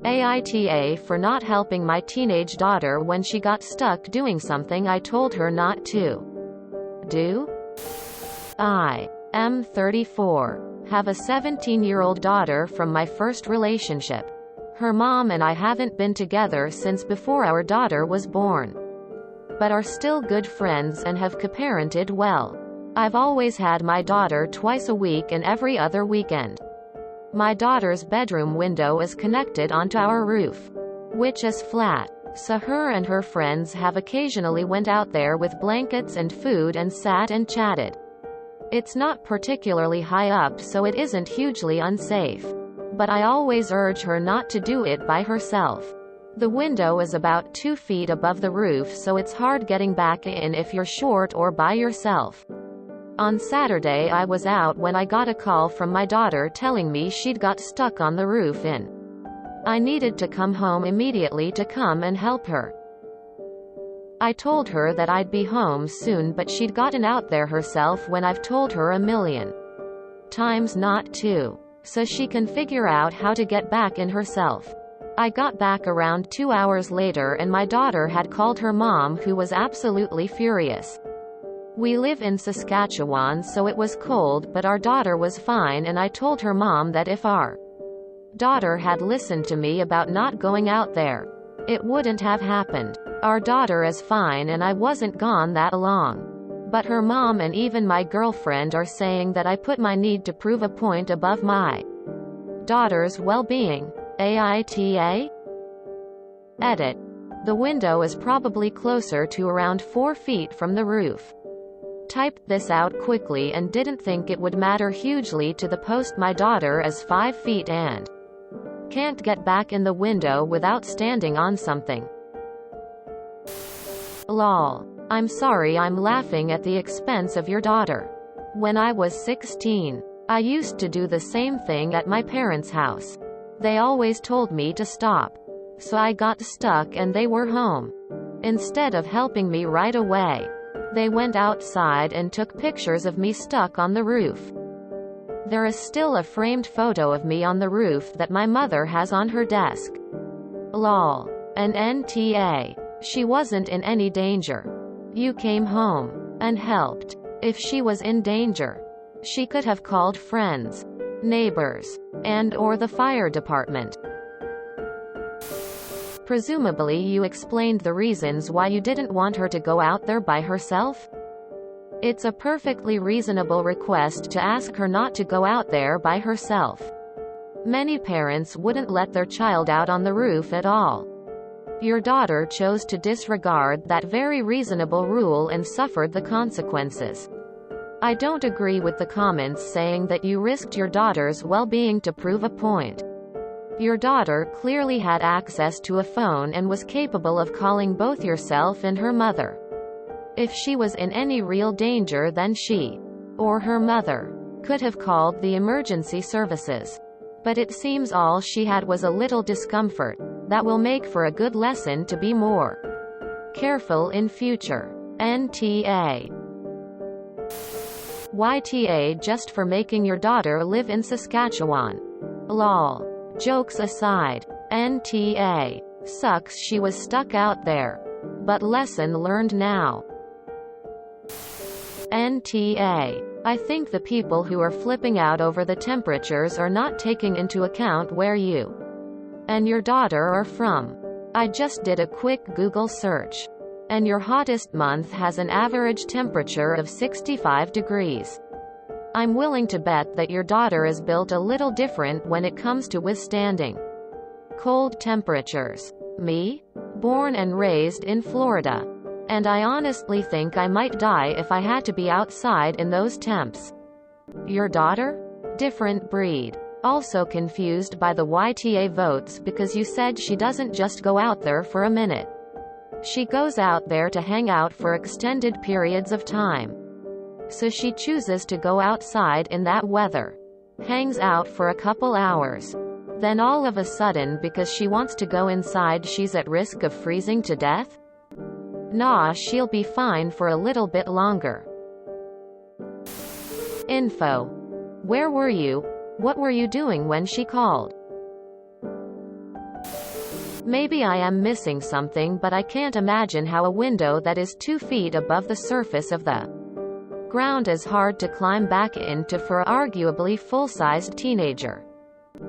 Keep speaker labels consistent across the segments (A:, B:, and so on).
A: AITA for not helping my teenage daughter when she got stuck doing something I told her not to do. I am 34. Have a 17-year-old daughter from my first relationship. Her mom and I haven't been together since before our daughter was born, but are still good friends and have co-parented well. I've always had my daughter twice a week and every other weekend. My daughter's bedroom window is connected onto our roof, which is flat, so her and her friends have occasionally went out there with blankets and food and sat and chatted. It's not particularly high up, so it isn't hugely unsafe, but I always urge her not to do it by herself. The window is about 2 feet above the roof, so it's hard getting back in if you're short or by yourself. On Saturday I was out when I got a call from my daughter telling me she'd got stuck on the roof I needed to come home immediately to come and help her. I told her that I'd be home soon, but she'd gotten out there herself when I've told her a million times not to, so she can figure out how to get back in herself. I got back around 2 hours later and my daughter had called her mom, who was absolutely furious. We live in Saskatchewan, so it was cold, but our daughter was fine, and I told her mom that if our daughter had listened to me about not going out there, it wouldn't have happened. Our daughter is fine and I wasn't gone that long. But her mom and even my girlfriend are saying that I put my need to prove a point above my daughter's well-being. AITA? Edit. The window is probably closer to around 4 feet from the roof. Typed this out quickly and didn't think it would matter hugely to the post. My daughter is 5 feet and can't get back in the window without standing on something. Lol. I'm sorry, I'm laughing at the expense of your daughter. When I was 16, I used to do the same thing at my parents' house. They always told me to stop, so I got stuck and they were home. Instead of helping me right away, they went outside and took pictures of me stuck on the roof. There is still a framed photo of me on the roof that my mother has on her desk. Lol. And NTA. She wasn't in any danger. You came home and helped. If she was in danger, she could have called friends, neighbors, and/or the fire department. Presumably you explained the reasons why you didn't want her to go out there by herself? It's a perfectly reasonable request to ask her not to go out there by herself. Many parents wouldn't let their child out on the roof at all. Your daughter chose to disregard that very reasonable rule and suffered the consequences. I don't agree with the comments saying that you risked your daughter's well-being to prove a point. Your daughter clearly had access to a phone and was capable of calling both yourself and her mother. If she was in any real danger, then she, or her mother, could have called the emergency services. But it seems all she had was a little discomfort. That will make for a good lesson to be more careful in future. NTA. YTA just for making your daughter live in Saskatchewan. Lol. Jokes aside. NTA. Sucks she was stuck out there. But lesson learned now. NTA. I think the people who are flipping out over the temperatures are not taking into account where you and your daughter are from. I just did a quick Google search, and your hottest month has an average temperature of 65 degrees. I'm willing to bet that your daughter is built a little different when it comes to withstanding cold temperatures. Me? Born and raised in Florida. And I honestly think I might die if I had to be outside in those temps. Your daughter? Different breed. Also confused by the YTA votes because you said she doesn't just go out there for a minute. She goes out there to hang out for extended periods of time. So she chooses to go outside in that weather. Hangs out for a couple hours. Then all of a sudden, because she wants to go inside, she's at risk of freezing to death? Nah, she'll be fine for a little bit longer. Info. Where were you? What were you doing when she called? Maybe I am missing something, but I can't imagine how a window that is 2 feet above the surface of the ground is hard to climb back into for an arguably full-sized teenager.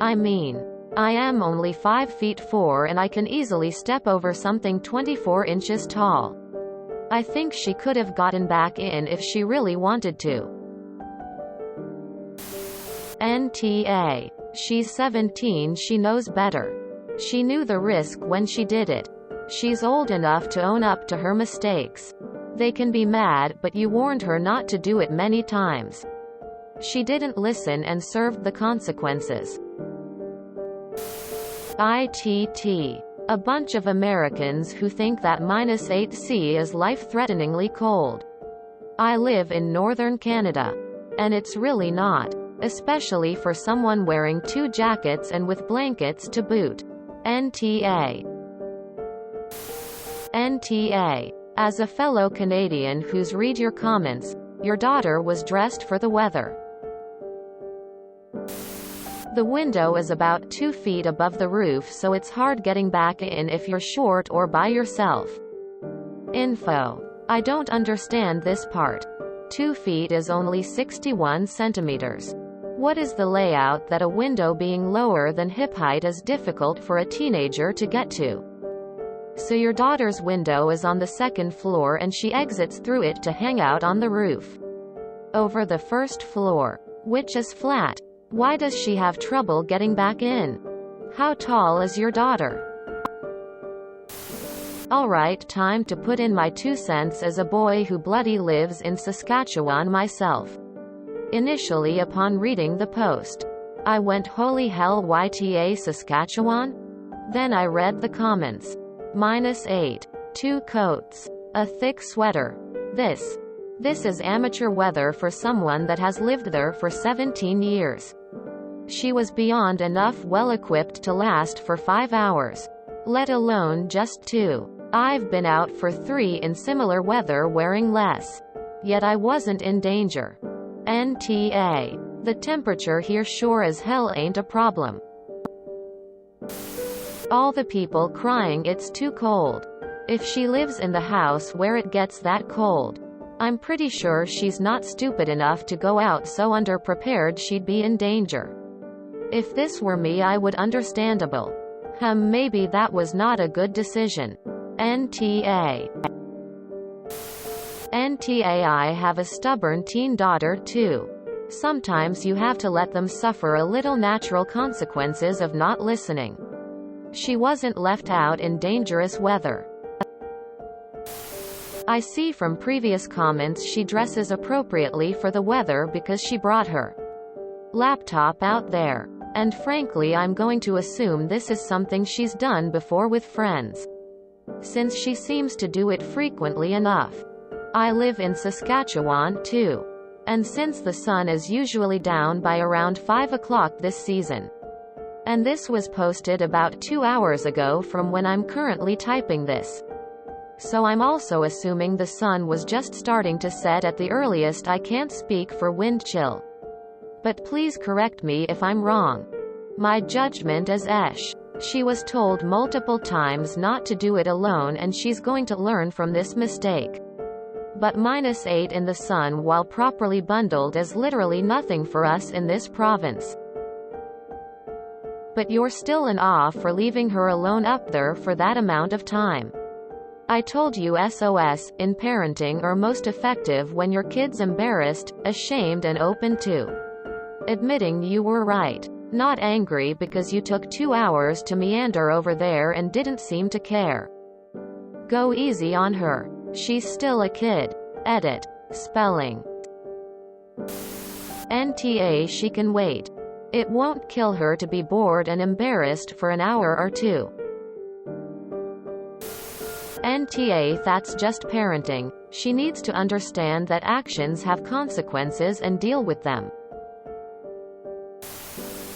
A: I mean, I am only 5 feet 4 and I can easily step over something 24 inches tall. I think she could have gotten back in if she really wanted to. NTA. She's 17, she knows better. She knew the risk when she did it. She's old enough to own up to her mistakes. They can be mad, but you warned her not to do it many times. She didn't listen and served the consequences. ITT. A bunch of Americans who think that -8°C is life-threateningly cold. I live in northern Canada. And it's really not. Especially for someone wearing 2 jackets and with blankets to boot. NTA. NTA. As a fellow Canadian who's read your comments, your daughter was dressed for the weather. The window is about 2 feet above the roof, so it's hard getting back in if you're short or by yourself. Info. I don't understand this part. 2 feet is only 61 centimeters. What is the layout that a window being lower than hip height is difficult for a teenager to get to? So your daughter's window is on the 2nd floor and she exits through it to hang out on the roof. Over the 1st floor, which is flat. Why does she have trouble getting back in? How tall is your daughter? Alright, time to put in my 2 cents as a boy who bloody lives in Saskatchewan myself. Initially, upon reading the post, I went, holy hell, YTA Saskatchewan? Then I read the comments. -8. 2 coats. A thick sweater. This is amateur weather for someone that has lived there for 17 years. She was beyond enough well-equipped to last for 5 hours. Let alone just 2. I've been out for 3 in similar weather wearing less. Yet I wasn't in danger. NTA. The temperature here sure as hell ain't a problem. All the people crying it's too cold. If she lives in the house where it gets that cold, I'm pretty sure she's not stupid enough to go out so underprepared she'd be in danger. If this were me, I would understandable. Maybe that was not a good decision. NTA. NTA. I have a stubborn teen daughter too. Sometimes you have to let them suffer a little natural consequences of not listening. She wasn't left out in dangerous weather. I see from previous comments she dresses appropriately for the weather because she brought her laptop out there. And frankly, I'm going to assume this is something she's done before with friends, since she seems to do it frequently enough. I live in Saskatchewan too. And since the sun is usually down by around 5 o'clock this season. And this was posted about 2 hours ago from when I'm currently typing this. So I'm also assuming the sun was just starting to set at the earliest. I can't speak for wind chill. But please correct me if I'm wrong. My judgment is esh. She was told multiple times not to do it alone and she's going to learn from this mistake. But -8 in the sun while properly bundled is literally nothing for us in this province. But you're still in awe for leaving her alone up there for that amount of time. I told you SOS in parenting are most effective when your kid's embarrassed, ashamed and open to admitting you were right. Not angry because you took 2 hours to meander over there and didn't seem to care. Go easy on her. She's still a kid. Edit. Spelling. NTA. She can wait. It won't kill her to be bored and embarrassed for an hour or 2. NTA. That's just parenting. She needs to understand that actions have consequences and deal with them.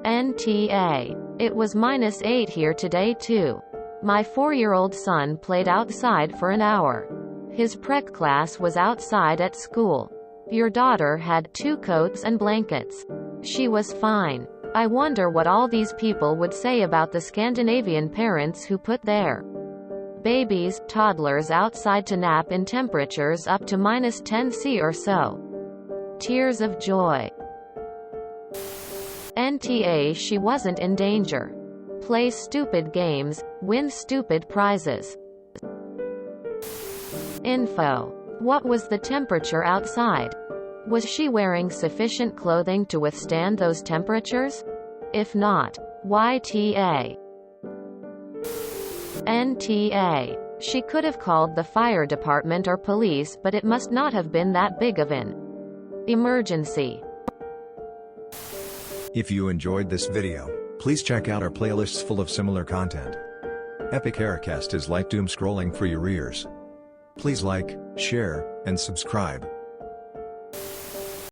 A: NTA. It was -8 here today too. My 4-year-old son played outside for an hour. His prep class was outside at school. Your daughter had 2 coats and blankets. She was fine. I wonder what all these people would say about the Scandinavian parents who put their babies, toddlers outside to nap in temperatures up to -10°C or so. Tears of joy. NTA she wasn't in danger. Play stupid games, win stupid prizes. Info. What was the temperature outside? Was she wearing sufficient clothing to withstand those temperatures? If not, YTA. NTA. She could have called the fire department or police, but it must not have been that big of an emergency.
B: If you enjoyed this video, please check out our playlists full of similar content. Epic Aircast is like doom scrolling for your ears. Please like, share, and subscribe.